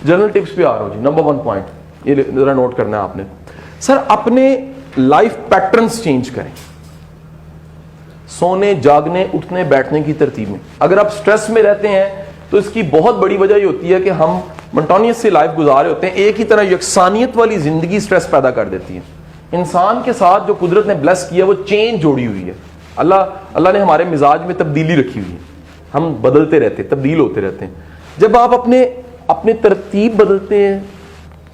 General tips پہ آ رہا ہوں جی. نمبر 1 پوائنٹ یہ ذرا نوٹ کرنا ہے آپ نے. سر اپنے لائف پیٹرنز چینج کریں, سونے جاگنے اٹھنے بیٹھنے کی ترتیب میں. اگر آپ سٹریس میں رہتے ہیں تو اس کی بہت بڑی وجہ یہ ہوتی ہے کہ ہم منٹونیس سے لائف گزارے ہوتے ہیں, ایک ہی طرح یکسانیت والی زندگی سٹریس پیدا کر دیتی ہے. انسان کے ساتھ جو قدرت نے بلیس کیا وہ چینج جوڑی ہوئی ہے. اللہ نے ہمارے مزاج میں تبدیلی رکھی ہوئی ہے, ہم بدلتے رہتے ہیں, تبدیل ہوتے رہتے ہیں. جب آپ اپنے ترتیب بدلتے ہیں,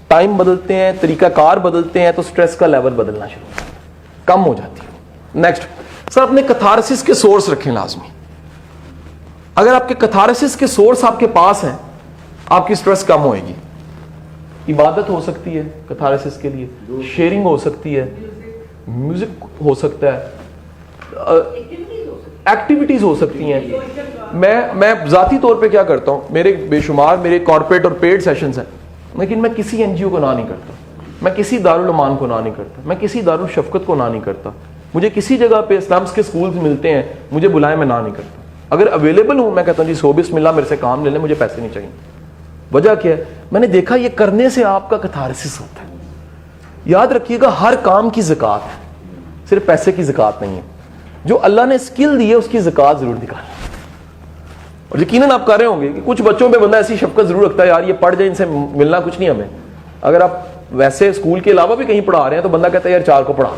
ٹائم بدلتے ہیں, طریقہ کار بدلتے ہیں, تو سٹریس کا لیول بدلنا شروع ہوتا ہے, کم ہو جاتی ہے. نیکسٹ سر اپنے کتھارسس کے سورس رکھیں لازمی. اگر آپ کے کتھارسس کے سورس آپ کے پاس ہیں آپ کی سٹریس کم ہوئے گی. عبادت ہو سکتی ہے کتھارسس کے لیے, شیئرنگ ہو سکتی ہے, میوزک ہو سکتا ہے, ایکٹیویٹیز ہو سکتی ہیں. میں ذاتی طور پہ کیا کرتا ہوں, میرے بے شمار میرے کارپوریٹ اور پیڈ سیشنز ہیں, لیکن میں کسی این جی او کو نہ نہیں کرتا, میں کسی دارالعمان کو نہ نہیں کرتا, میں کسی دارالشفقت کو نہ نہیں کرتا. مجھے کسی جگہ پہ اسلامس کے سکولز ملتے ہیں, مجھے بلائیں میں نہ نہیں کرتا. اگر اویلیبل ہوں میں کہتا ہوں جی سو بسم اللہ میرے سے کام لے لیں, مجھے پیسے نہیں چاہیے. وجہ کیا ہے, میں نے دیکھا یہ کرنے سے آپ کا کتھارسس ہوتا ہے. یاد رکھیے گا ہر کام کی زکات ہے, صرف پیسے کی زکات نہیں ہے. جو اللہ نے اسکل دی ہے اس کی زکات ضرور نکالیں. اور یقیناً آپ کر رہے ہوں گے کہ کچھ بچوں پہ بندہ ایسی شفقت ضرور رکھتا ہے, یار یہ پڑھ جائے, ان سے ملنا کچھ نہیں ہمیں. اگر آپ ویسے اسکول کے علاوہ بھی کہیں پڑھا رہے ہیں تو بندہ کہتا ہے یار 4 کو پڑھا,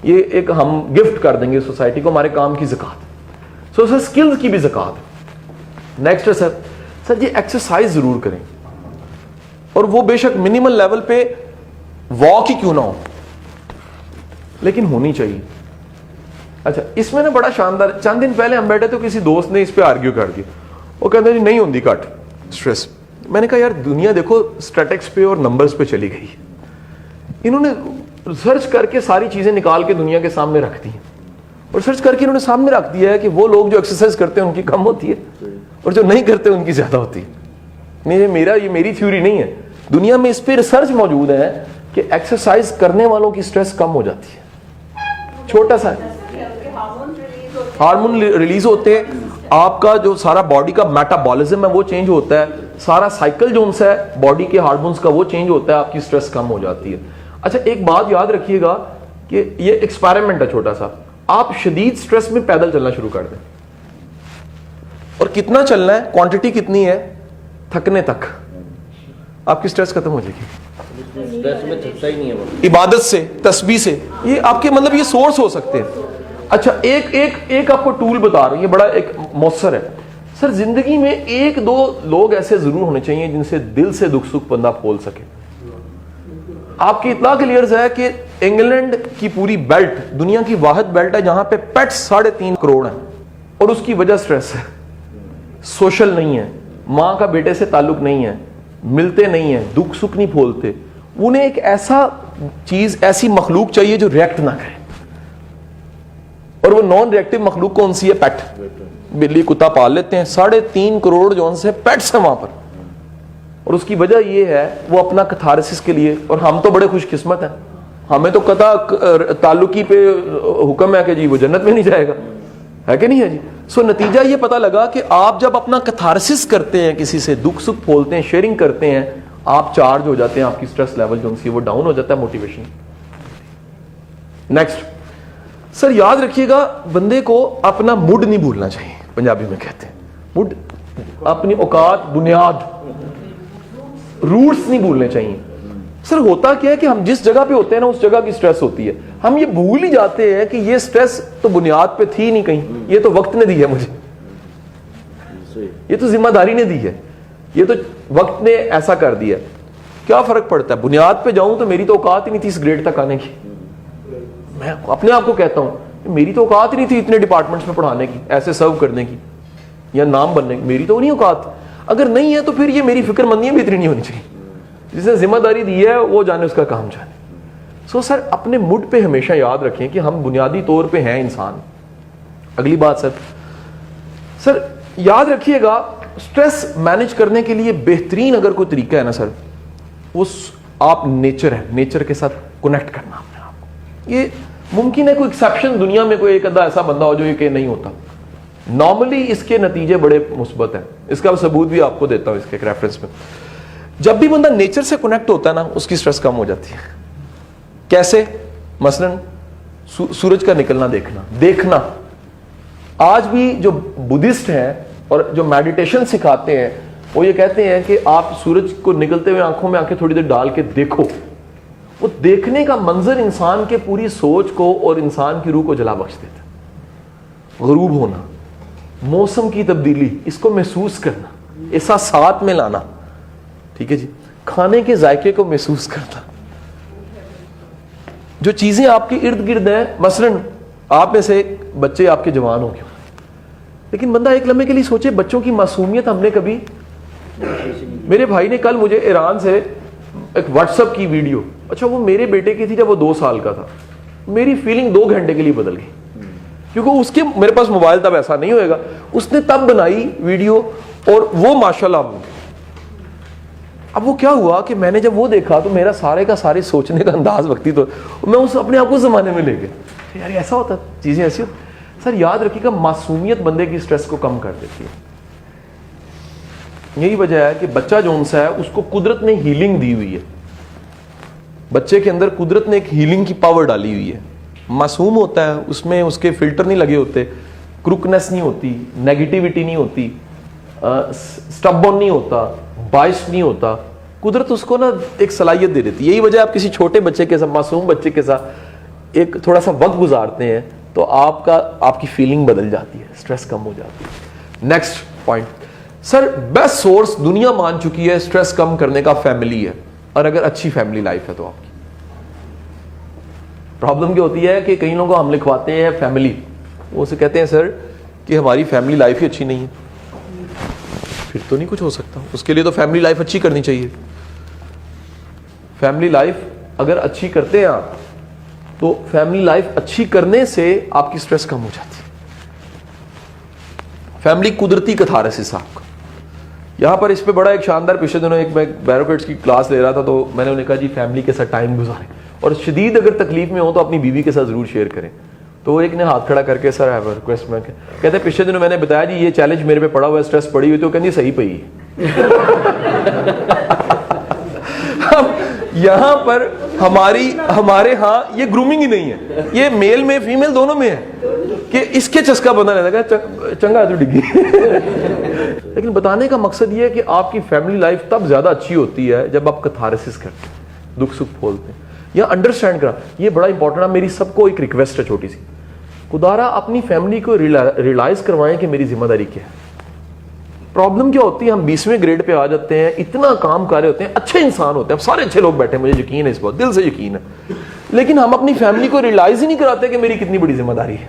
یہ ایک ہم گفٹ کر دیں گے سوسائٹی کو, ہمارے کام کی زکات. سو سر اسکلز کی بھی زکات ہے. نیکسٹ ہے سر یہ ایکسرسائز ضرور کریں, اور وہ بے شک منیمل لیول پہ واک ہی کیوں نہ ہو, لیکن ہونی چاہیے. اچھا اس میں نا بڑا شاندار, چند دن پہلے ہم بیٹھے تو کسی دوست نے اس پہ آرگیو کر دیا, وہ کہتے ہیں جی نہیں ہوتی کٹ سٹریس. میں نے کہا یار دنیا دیکھو اسٹیٹکس پہ اور نمبرز پہ چلی گئی. انہوں نے ریسرچ کر کے ساری چیزیں نکال کے دنیا کے سامنے رکھ دی ہیں, اور سرچ کر کے انہوں نے سامنے رکھ دیا ہے کہ وہ لوگ جو ایکسرسائز کرتے ہیں ان کی کم ہوتی ہے اور جو نہیں کرتے ان کی زیادہ ہوتی ہے. یہ میری تھیوری نہیں ہے, دنیا میں اس پہ ریسرچ موجود ہے کہ ایکسرسائز کرنے والوں کی سٹریس کم ہو جاتی ہے. چھوٹا سا ہارمون ریلیز ہوتے ہیں, آپ کا جو سارا باڈی کا میٹابولزم ہے وہ چینج ہوتا ہے, سارا سائیکل جو ہے باڈی کے ہارمونز کا وہ چینج ہوتا ہے, آپ کی سٹریس کم ہو جاتی ہے. اچھا ایک بات یاد رکھیے گا کہ یہ ایکسپیریمنٹ ہے چھوٹا سا, آپ شدید سٹریس میں پیدل چلنا شروع کر دیں, اور کتنا چلنا ہے, کوانٹٹی کتنی ہے, تھکنے تک آپ کی سٹریس ختم ہو جائے گی. عبادت سے, تسبیح سے, یہ آپ کے مطلب یہ سورس ہو سکتے ہیں. اچھا ایک آپ کو ٹول بتا رہا ہوں, یہ بڑا ایک مؤثر ہے. سر زندگی میں 1-2 لوگ ایسے ضرور ہونے چاہیے جن سے دل سے دکھ سکھ بندہ کھول سکے. آپ کی اطلاع کلیئرز ہے کہ انگلینڈ کی پوری بیلٹ دنیا کی واحد بیلٹ ہے جہاں پہ پیٹس 3.5 کروڑ ہیں, اور اس کی وجہ سٹریس ہے. سوشل نہیں ہے, ماں کا بیٹے سے تعلق نہیں ہے, ملتے نہیں ہیں, دکھ سکھ نہیں پھولتے. انہیں ایک ایسا چیز, ایسی مخلوق چاہیے جو ریئیکٹ نہ کرے, اور وہ نان ریئیکٹیو مخلوق کون سی ہے, پیٹ. بلی کتا پال لیتے ہیں, 3.5 کروڑ جو ان سے پیٹس ہیں وہاں پر, اور اس کی وجہ یہ ہے وہ اپنا کتھارسس کے لیے. اور ہم تو بڑے خوش قسمت ہیں, ہمیں تو قطع تعلقی پہ حکم ہے کہ جی وہ جنت میں نہیں جائے گا, ہے کہ نہیں ہے جی. سو نتیجہ یہ پتا لگا کہ آپ جب اپنا کتھارسس کرتے ہیں, کسی سے دکھ سکھ پھولتے ہیں, شیئرنگ کرتے ہیں, آپ چارج ہو جاتے ہیں, آپ کی سٹریس لیول جو ہے وہ ڈاؤن ہو جاتا ہے, موٹیویشن. نیکسٹ سر یاد رکھیے گا بندے کو اپنا موڈ نہیں بھولنا چاہیے, پنجابی میں کہتے ہیں موڈ, اپنی اوقات, بنیاد, روٹس نہیں بھولنے چاہیے. سر ہوتا کیا ہے کہ ہم جس جگہ پہ ہوتے ہیں نا اس جگہ کی سٹریس ہوتی ہے, ہم یہ بھول ہی جاتے ہیں کہ یہ سٹریس تو بنیاد پہ تھی نہیں کہیں, یہ تو وقت نے دی ہے مجھے, یہ تو ذمہ داری نے دی ہے, یہ تو وقت نے ایسا کر دیا. کیا فرق پڑتا ہے, بنیاد پہ جاؤں تو میری تو اوقات ہی نہیں تھی اس گریڈ تک آنے کی. میں اپنے آپ کو کہتا ہوں میری تو اوقات ہی نہیں تھی اتنے ڈپارٹمنٹس میں پڑھانے کی, ایسے سرو کرنے کی یا نام بننے کی, میری تو نہیں اوقات. اگر نہیں ہے تو پھر یہ میری فکر مندیاں بھی اتنی نہیں ہونی چاہیے. جس نے ذمہ داری دی ہے وہ جانے, اس کا کام جانے. سو سر اپنے موڈ پہ ہمیشہ یاد رکھیں کہ ہم بنیادی طور پہ ہیں انسان. اگلی بات سر یاد رکھیے گا سٹریس مینج کرنے کے لیے بہترین اگر کوئی طریقہ ہے نا سر, وہ آپ نیچر ہے, نیچر کے ساتھ کنیکٹ کرنا اپنے آپ کو. یہ ممکن ہے کوئی ایکسیپشن دنیا میں کوئی ایک ادھا ایسا بندہ ہو جو یہ کہ نہیں ہوتا, نارملی اس کے نتیجے بڑے مثبت ہیں. اس کا ثبوت بھی آپ کو دیتا ہوں اس کے ایک ریفرنس میں. جب بھی بندہ نیچر سے کنیکٹ ہوتا ہے نا اس کی سٹریس کم ہو جاتی ہے. کیسے؟ مثلاً سورج کا نکلنا دیکھنا. آج بھی جو بدھسٹ ہیں اور جو میڈیٹیشن سکھاتے ہیں وہ یہ کہتے ہیں کہ آپ سورج کو نکلتے ہوئے آنکھوں میں آنکھیں تھوڑی دیر ڈال کے دیکھو. وہ دیکھنے کا منظر انسان کے پوری سوچ کو اور انسان کی روح کو جلا بخش دیتا ہے. غروب ہونا, موسم کی تبدیلی, اس کو محسوس کرنا, احساسات میں لانا, ٹھیک ہے جی, کھانے کے ذائقے کو محسوس کرنا. جو چیزیں آپ کے ارد گرد ہیں, مثلاً آپ میں سے بچے آپ کے جوان ہو گئے, لیکن بندہ ایک لمحے کے لیے سوچے بچوں کی معصومیت ہم نے کبھی. میرے بھائی نے کل مجھے ایران سے ایک واٹس ایپ کی ویڈیو, اچھا وہ میرے بیٹے کی تھی جب وہ 2 سال کا تھا, میری فیلنگ 2 گھنٹے کے لیے بدل گئی, کیونکہ اس کے میرے پاس موبائل تب ایسا نہیں ہوئے گا, اس نے تب بنائی ویڈیو اور وہ ماشاءاللہ. اب وہ کیا ہوا کہ میں نے جب وہ دیکھا تو میرا سارے کا سارے سوچنے کا انداز وقتی تو میں اس اپنے آپ کو زمانے میں لے گیا, یار ایسا ہوتا, چیزیں ایسی ہوتی. سر یاد رکھیے گا معصومیت بندے کی سٹریس کو کم کر دیتی ہے. یہی وجہ ہے کہ بچہ جون سا ہے اس کو قدرت نے ہیلنگ دی ہوئی ہے. بچے کے اندر قدرت نے ایک ہیلنگ کی پاور ڈالی ہوئی ہے. معصوم ہوتا ہے, اس میں اس کے فلٹر نہیں لگے ہوتے, کروکنیس نہیں ہوتی, نیگیٹیوٹی نہیں ہوتی, سٹببون نہیں ہوتا, باعث نہیں ہوتا. قدرت اس کو نا ایک صلاحیت دے دیتی ہے. یہی وجہ آپ کسی چھوٹے بچے کے ساتھ, معصوم بچے کے ساتھ ایک تھوڑا سا وقت گزارتے ہیں تو آپ کی فیلنگ بدل جاتی ہے, سٹریس کم ہو جاتی ہے. نیکسٹ پوائنٹ, سر بیسٹ سورس دنیا مان چکی ہے سٹریس کم کرنے کا فیملی ہے, اور اگر اچھی فیملی لائف ہے تو آپ کی. پرابلم کیا ہوتی ہے کہ کئی لوگوں کو ہم لکھواتے ہیں فیملی, وہ اسے کہتے ہیں سر کہ ہماری فیملی لائف ہی اچھی نہیں ہے. پھر تو نہیں کچھ ہو سکتا, اس کے لیے تو فیملی لائف اچھی کرنی چاہیے. فیملی لائف اگر اچھی کرتے ہیں آپ تو فیملی لائف اچھی کرنے سے آپ کی سٹریس کم ہو جاتی ہے. فیملی قدرتی کتھارسس آپ کا. یہاں پر اس پہ بڑا ایک شاندار, پچھلے دنوں ایک میں بیروکیٹس کی کلاس لے رہا تھا تو میں نے انہیں کہا جی فیملی کے ساتھ ٹائم گزاریں, اور شدید اگر تکلیف میں ہو تو اپنی بیوی کے ساتھ ضرور شیئر کریں. تو ایک نے ہاتھ کھڑا کر کے سر ہیو ریکویسٹ, میں کہتے ہیں پچھلے دنوں میں نے بتایا جی یہ چیلنج میرے پہ پڑا ہوا ہے, سٹریس پڑی ہوئی, تو کہنی صحیح پئی ہے. یہاں پر ہمارے ہاں یہ گرومنگ ہی نہیں ہے, یہ میل میں فیمیل دونوں میں ہے کہ اس کے چسکا بندہ نہیں لگا چنگا تو ڈگی. لیکن بتانے کا مقصد یہ ہے کہ آپ کی فیملی لائف تب زیادہ اچھی ہوتی ہے جب آپ کتھارسس کرتے ہیں, دکھ سکھ بولتے ہیں یا انڈرسٹینڈ کرا. یہ بڑا امپورٹنٹ ہے. میری سب کو ایک ریکویسٹ ہے چھوٹی سی, خدارا اپنی فیملی کو ریئلائز کروائیں کہ میری ذمہ داری کیا ہے. پرابلم کیا ہوتی ہے, ہم 20ویں گریڈ پہ آ جاتے ہیں, اتنا کام کر رہے ہوتے ہیں, اچھے انسان ہوتے ہیں, سارے اچھے لوگ بیٹھے ہیں, مجھے یقین ہے اس بات, دل سے یقین ہے, لیکن ہم اپنی فیملی کو ریئلائز ہی نہیں کراتے کہ میری کتنی بڑی ذمہ داری ہے.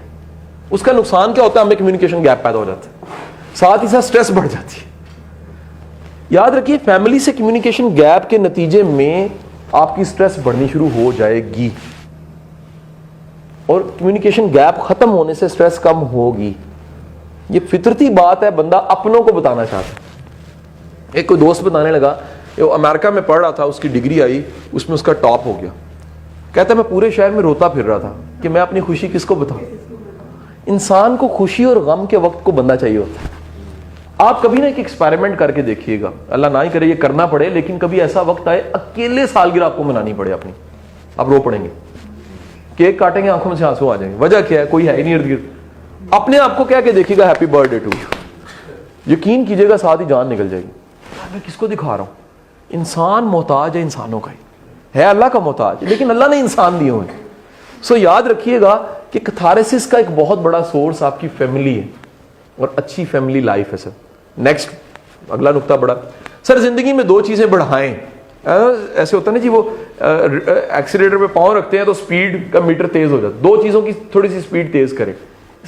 اس کا نقصان کیا ہوتا ہے, ہمیں کمیونیکیشن گیپ پیدا ہو جاتا ہے, ساتھ ہی ساتھ سٹریس بڑھ جاتی ہے. یاد رکھیے فیملی سے کمیونیکیشن گیپ کے نتیجے میں آپ کی سٹریس بڑھنی شروع ہو جائے گی, اور کمیونیکیشن گیپ ختم ہونے سے سٹریس کم ہوگی. یہ فطرتی بات ہے, بندہ اپنوں کو بتانا چاہتا ہے. ایک کوئی دوست بتانے لگا, وہ امریکہ میں پڑھ رہا تھا, اس کی ڈگری آئی, اس میں اس کا ٹاپ ہو گیا. کہتا ہے میں پورے شہر میں روتا پھر رہا تھا کہ میں اپنی خوشی کس کو بتاؤں. انسان کو خوشی اور غم کے وقت کو بندہ چاہیے ہوتا ہے. آپ کبھی نہ ایک ایکسپیریمنٹ کر کے دیکھیے گا, اللہ نہ ہی کرے یہ کرنا پڑے, لیکن کبھی ایسا وقت آئے اکیلے سالگرہ آپ کو منانی پڑے اپنی, آپ رو پڑیں گے, کیک کاٹیں گے, آنکھوں میں سے آنسو آ جائیں گے. وجہ کیا ہے, کوئی ہے ہی نہیں ارد گرد. اپنے آپ کو کہہ کے دیکھیے گا happy birthday to you, یقین کیجیے گا ساتھ ہی جان نکل جائے گی. میں کس کو دکھا رہا ہوں, انسان محتاج ہے انسانوں کا ہی ہے, اللہ کا محتاج, لیکن اللہ نے انسان دیے ہوئے. سو یاد رکھیے گا کہ کتھارسس کا ایک بہت بڑا سورس آپ کی فیملی ہے, اور اچھی فیملی لائف ہے. سر نیکسٹ اگلا نقطہ بڑا, سر زندگی میں 2 چیزیں بڑھائیں. ایسے ہوتا ہے نا جی, وہ ایکسیلیٹر پہ پاؤں رکھتے ہیں تو سپیڈ کا میٹر تیز ہو جاتا, 2 چیزوں کی تھوڑی سی سپیڈ تیز کریں.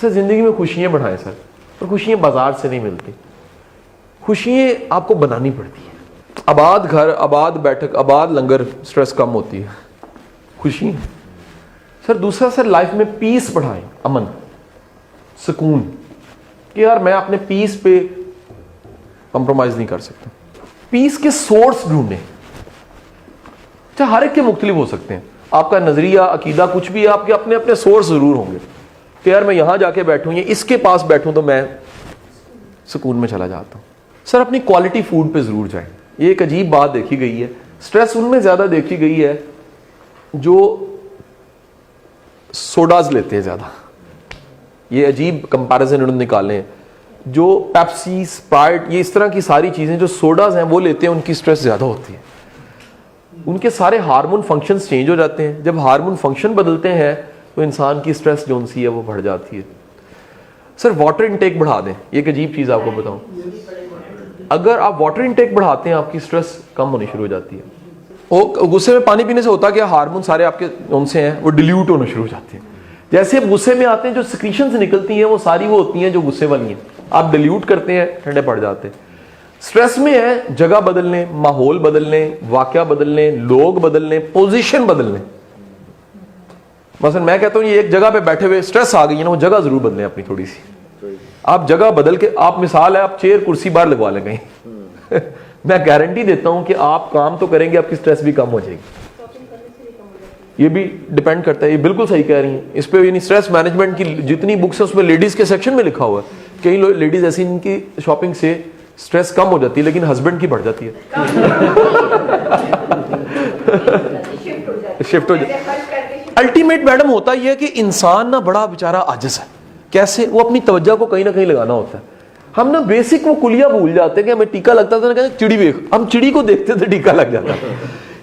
سر زندگی میں خوشیاں بڑھائیں سر, اور خوشیاں بازار سے نہیں ملتی, خوشیاں آپ کو بنانی پڑتی ہیں. آباد گھر, آباد بیٹھک, آباد لنگر, سٹریس کم ہوتی ہے, خوشی. سر دوسرا سر لائف میں پیس بڑھائیں, امن, سکون, کہ یار میں اپنے پیس پہ کمپرومائز نہیں کر سکتا. پیس کے سورس ڈھونڈیں. چاہے ہر ایک کے مختلف ہو سکتے ہیں, آپ کا نظریہ عقیدہ کچھ بھی ہے, آپ کے اپنے اپنے سورس ضرور ہوں گے کہ یار میں یہاں جا کے بیٹھوں یا اس کے پاس بیٹھوں تو میں سکون میں چلا جاتا ہوں. سر اپنی کوالٹی فوڈ پہ ضرور جائیں. یہ ایک عجیب بات دیکھی گئی ہے. سٹریس ان میں زیادہ دیکھی گئی ہے جو سوڈاز لیتے ہیں زیادہ. یہ عجیب کمپیریزن انہوں نے نکالے ہیں. جو پیپسی، اسپرائٹ، یہ اس طرح کی ساری چیزیں جو سوڈاز ہیں وہ لیتے ہیں، ان کی سٹریس زیادہ ہوتی ہے. ان کے سارے ہارمون فنکشنز چینج ہو جاتے ہیں. جب ہارمون فنکشن بدلتے ہیں تو انسان کی سٹریس جو سی ہے وہ بڑھ جاتی ہے. سر واٹر انٹیک بڑھا دیں. یہ ایک عجیب چیز آپ کو بتاؤں، اگر آپ واٹر انٹیک بڑھاتے ہیں آپ کی سٹریس کم ہونی شروع ہو جاتی ہے. وہ غصے میں پانی پینے سے ہوتا کہ ہارمون سارے آپ کے ان سے ہیں وہ ڈیلیوٹ ہونا شروع ہو جاتے ہیں. جیسے آپ غصے میں آتے ہیں جو سیکریشنز نکلتی ہیں وہ ساری وہ ہوتی ہیں جو غصے والی ہیں، آپ ڈیلیوٹ کرتے ہیں، ٹھنڈے پڑ جاتے ہیں. سٹریس میں ہے جگہ بدل لیں، ماحول بدل لیں، واقعہ بدل لیں، لوگ بدل لیں، پوزیشن بدل لیں. مثلا میں کہتا ہوں یہ ایک جگہ پہ بیٹھے ہوئے سٹریس آ گئی ہے نا، وہ جگہ ضرور بدلیں اپنی تھوڑی سی. آپ جگہ بدل کے، آپ مثال ہے آپ چیئر کرسی باہر لگوا لیں کہیں میں گارنٹی دیتا ہوں کہ آپ کام تو کریں گے، آپ کی سٹریس بھی کم ہو جائے گی. یہ بھی ڈیپینڈ کرتا ہے. یہ بالکل صحیح کہہ رہی ہیں. اس پہ یعنی سٹریس مینجمنٹ کی جتنی بکس ہیں اس میں لیڈیز کے سیکشن میں لکھا ہوا ہے. کئی لیڈیز ایسی ان کی شاپنگ سے سٹریس کم ہو جاتی ہے لیکن ہسبینڈ کی بڑھ جاتی ہے شفٹ ہو جاتی ہے. الٹیمیٹ میڈم ہوتا یہ ہے کہ انسان نا بڑا بیچارہ عاجز ہے. کیسے؟ وہ اپنی توجہ کو کہیں نہ کہیں لگانا ہوتا ہے. ہم نا بیسک وہ کلیہ بھول جاتے ہیں کہ ہمیں ٹیکا لگتا تھا نا، کہتے چڑی دیکھ، ہم چڑی کو دیکھتے تھے ٹیکا لگ جاتا.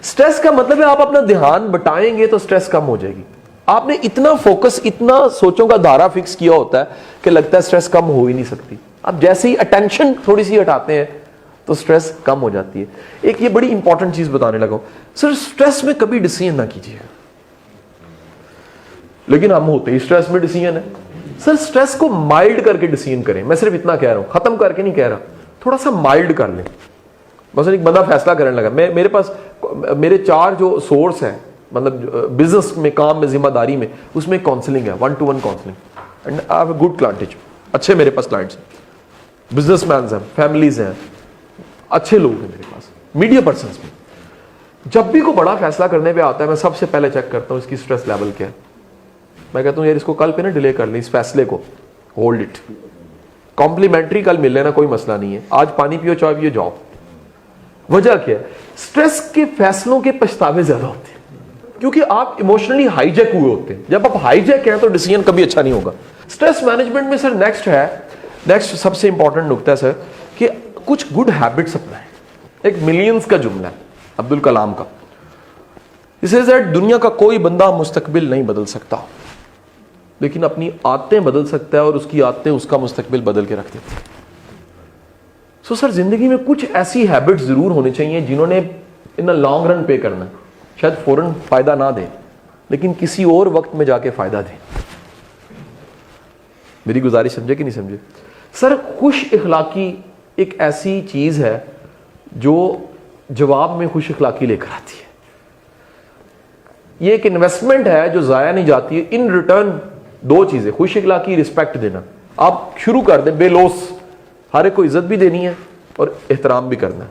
سٹریس کا مطلب ہے آپ اپنا دھیان بٹائیں گے تو سٹریس کم ہو جائے گی. آپ نے اتنا فوکس، اتنا سوچوں کا دھارا فکس کیا ہوتا ہے کہ لگتا ہے سٹریس کم ہو ہی نہیں سکتی. آپ جیسے ہی اٹینشن تھوڑی سی ہٹاتے ہیں تو سٹریس کم ہو جاتی ہے. ایک یہ بڑی امپورٹنٹ چیز بتانے لگا ہوں. سر سٹریس میں کبھی ڈیسیژن نہ کیجیے. لیکن ہم ہوتے ہی سٹریس میں ڈیسیژن ہے. سر سٹریس کو مائلڈ کر کے ڈیسیژن کریں. میں صرف اتنا کہہ رہا ہوں، ختم کر کے نہیں کہہ رہا، تھوڑا سا مائلڈ کر لیں. مثلا ایک بندہ فیصلہ کرنے لگا، میرے پاس میرے 4 جو سورس ہیں، مطلب بزنس میں، کام میں، ذمہ داری میں، اس میں کاؤنسلنگ ہے، 1-to-1 counselling. And I have good clientage. اچھے میرے پاس کلائنٹس ہیں، بزنس مینز ہیں، فیملیز ہیں، اچھے لوگ ہیں میرے پاس، میڈیا پرسنس بھی. جب بھی کوئی بڑا فیصلہ کرنے پہ آتا ہے میں سب سے پہلے چیک کرتا ہوں اس کی سٹریس لیول کیا ہے. میں کہتا ہوں یار اس کو کل پہ نا ڈیلے کر لیں، اس فیصلے کو ہولڈ اٹ، کمپلیمنٹری کل مل لینا، کوئی مسئلہ نہیں ہے، آج پانی پیو، چائے پیو، جاؤ. وجہ کیا ہے؟ سٹریس کے فیصلوں کے پچھتاوے زیادہ ہوتے ہیں کیونکہ آپ ایموشنلی ہائی جیک ہوئے ہوتے ہیں. جب آپ ہائی جیک ہیں تو ڈیسیژن کبھی اچھا نہیں ہوگا. سٹریس مینجمنٹ میں سر نیکسٹ سب سے امپورٹنٹ نکتہ ہے سر کہ کچھ گڈ ہیبٹس اپنائیں. ایک ملینز کا جملہ ہے عبد الکلام کا. اس دنیا کا کوئی بندہ مستقبل نہیں بدل سکتا لیکن اپنی عادتیں بدل سکتا ہے اور اس کی عادتیں اس کا مستقبل بدل کے رکھ دیتی ہیں. سو سر زندگی میں کچھ ایسی ہیبٹ ضرور ہونی چاہیے جنہوں نے ان لانگ رن پے کرنا ہے. شاید فوراً فائدہ نہ دے لیکن کسی اور وقت میں جا کے فائدہ دے. میری گزارش سمجھے کہ نہیں سمجھے؟ سر خوش اخلاقی ایک ایسی چیز ہے جو جواب میں خوش اخلاقی لے کر آتی ہے. یہ ایک انویسٹمنٹ ہے جو ضائع نہیں جاتی ہے. ان ریٹرن 2 چیزیں، خوش اخلاقی، رسپیکٹ دینا. آپ شروع کر دیں بے لوس، ہر ایک کو عزت بھی دینی ہے اور احترام بھی کرنا ہے،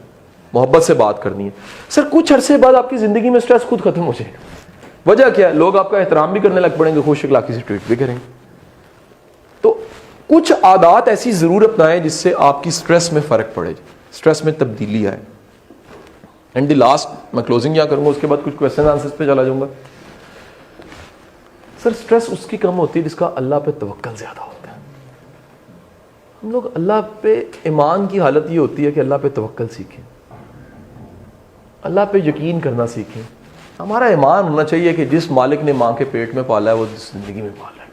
محبت سے بات کرنی ہے. سر کچھ عرصے بعد آپ کی زندگی میں سٹریس خود ختم ہو جائے گا. وجہ کیا ہے؟ لوگ آپ کا احترام بھی کرنے لگ پڑیں گے، خوش اخلاقی سے ٹریٹ بھی کریں گے. تو کچھ عادات ایسی ضرور اپنائیں جس سے آپ کی سٹریس میں فرق پڑے، سٹریس میں تبدیلی آئے. اینڈ دی لاسٹ میں کلوزنگ یہاں کروں گا، اس کے بعد کچھ کوسچن آنسرز پہ چلا جاؤں گا. سر سٹریس اس کی کم ہوتی ہے جس کا اللہ پہ توکل زیادہ ہوتا ہے. ہم لوگ اللہ پہ ایمان کی حالت یہ ہوتی ہے کہ اللہ پہ توکل سیکھیں، اللہ پہ یقین کرنا سیکھیں. ہمارا ایمان ہونا چاہیے کہ جس مالک نے ماں کے پیٹ میں پالا ہے وہ زندگی میں پالا ہے.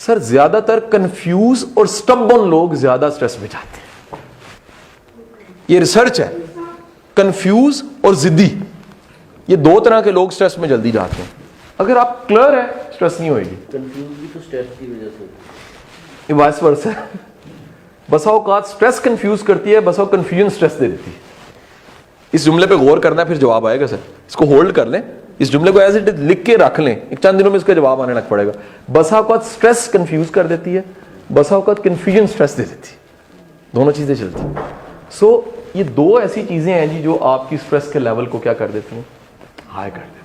سر زیادہ تر کنفیوز اور سٹبن لوگ زیادہ سٹریس میں جاتے ہیں. یہ ریسرچ ہے. کنفیوز اور ضدی، یہ 2 طرح کے لوگ سٹریس میں جلدی جاتے ہیں. اگر آپ کلیئر ہے سٹریس نہیں ہوئے گی. کنفیوز بھی تو سٹریس کی وجہ سے ہوتی ہے. یہ وائس ورسا ہے. بسا اوقات سٹریس کنفیوز کرتی ہے، بسا کنفیوژن سٹریس دے دیتی ہے. اس جملے پہ غور کرنا ہے پھر جواب آئے گا. سر اس کو ہولڈ کر لیں، اس جملے کو ایز اٹ لکھ کے رکھ لیں، ایک چند دنوں میں اس کا جواب آنے لگ پڑے گا. بسا اوقات سٹریس کنفیوز کر دیتی ہے، بسا اوقات کنفیوژن سٹریس دے دیتی ہے. دونوں چیزیں چلتی ہیں. سو یہ 2 ایسی چیزیں ہیں جی جو آپ کی سٹریس کے لیول کو کیا کر دیتی ہیں؟ ہائی کر دیتی ہیں.